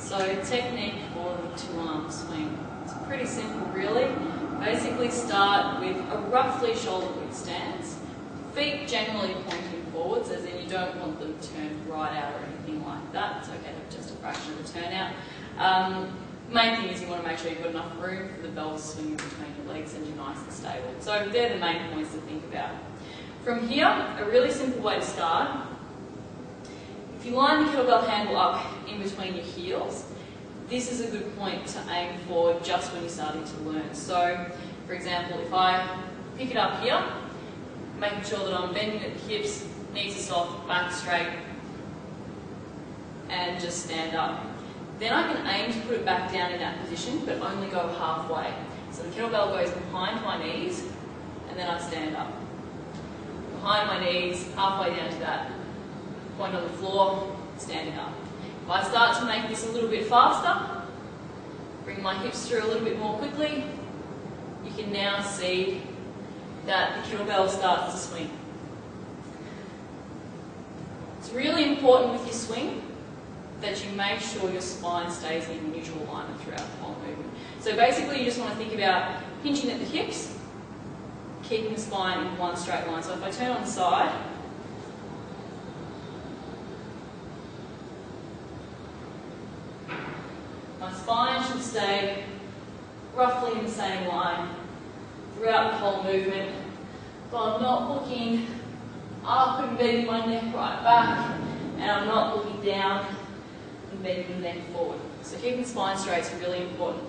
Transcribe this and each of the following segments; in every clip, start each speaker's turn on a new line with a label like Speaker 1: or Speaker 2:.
Speaker 1: So technique for the two-arm swing. It's pretty simple really. Basically start with a roughly shoulder width stance. Feet generally pointing forwards, as in you don't want them turned right out or anything like that. It's okay to have just a fraction of a turnout. Main thing is you want to make sure you've got enough room for the bell swinging between your legs and you're nice and stable. So they're the main points to think about. From here, a really simple way to start. If you line the kettlebell handle up in between your heels, this is a good point to aim for just when you're starting to learn. So, for example, if I pick it up here, making sure that I'm bending at the hips, knees are soft, back straight, and just stand up. Then I can aim to put it back down in that position, but only go halfway. So the kettlebell goes behind my knees, and then I stand up. Behind my knees, halfway down to that point on the floor, standing up. If I start to make this a little bit faster, bring my hips through a little bit more quickly, you can now see that the kettlebell starts to swing. It's really important with your swing that you make sure your spine stays in neutral alignment throughout the whole movement. So basically you just want to think about hinging at the hips, keeping the spine in one straight line. So if I turn on the side, my spine should stay roughly in the same line throughout the whole movement. So I'm not looking up and bending my neck right back, and I'm not looking down and bending the neck forward. So keeping the spine straight is really important.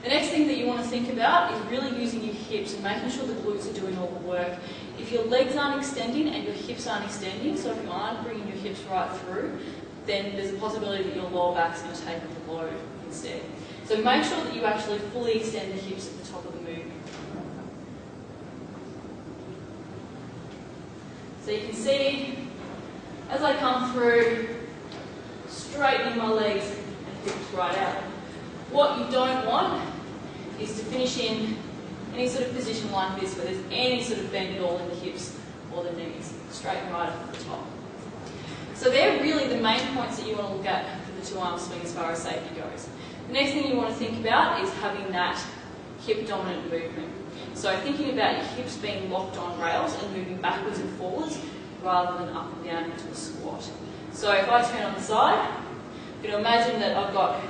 Speaker 1: The next thing that you want to think about is really using your hips and making sure the glutes are doing all the work. If your legs aren't extending and your hips aren't extending, so if you aren't bringing your hips right through, then there's a possibility that your lower back's going to take up the load instead. So make sure that you actually fully extend the hips at the top of the movement. So you can see, as I come through, straightening my legs and hips right out. What you don't want is to finish in any sort of position like this where there's any sort of bend at all in the hips or the knees. Straighten right up at the top. So they're really the main points that you want to look at for the two-arm swing as far as safety goes. The next thing you want to think about is having that hip-dominant movement. So thinking about your hips being locked on rails and moving backwards and forwards rather than up and down into a squat. So if I turn on the side, you can imagine that I've got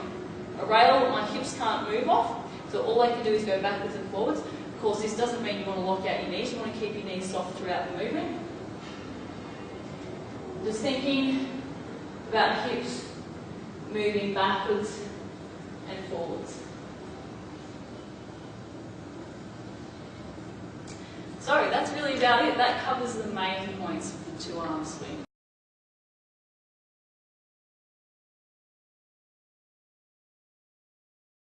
Speaker 1: a rail that my hips can't move off, so all I can do is go backwards and forwards. Of course, this doesn't mean you want to lock out your knees, you want to keep your knees soft throughout the movement. Just thinking about hips moving backwards and forwards. So that's really about it. That covers the main points for the two-arm swing.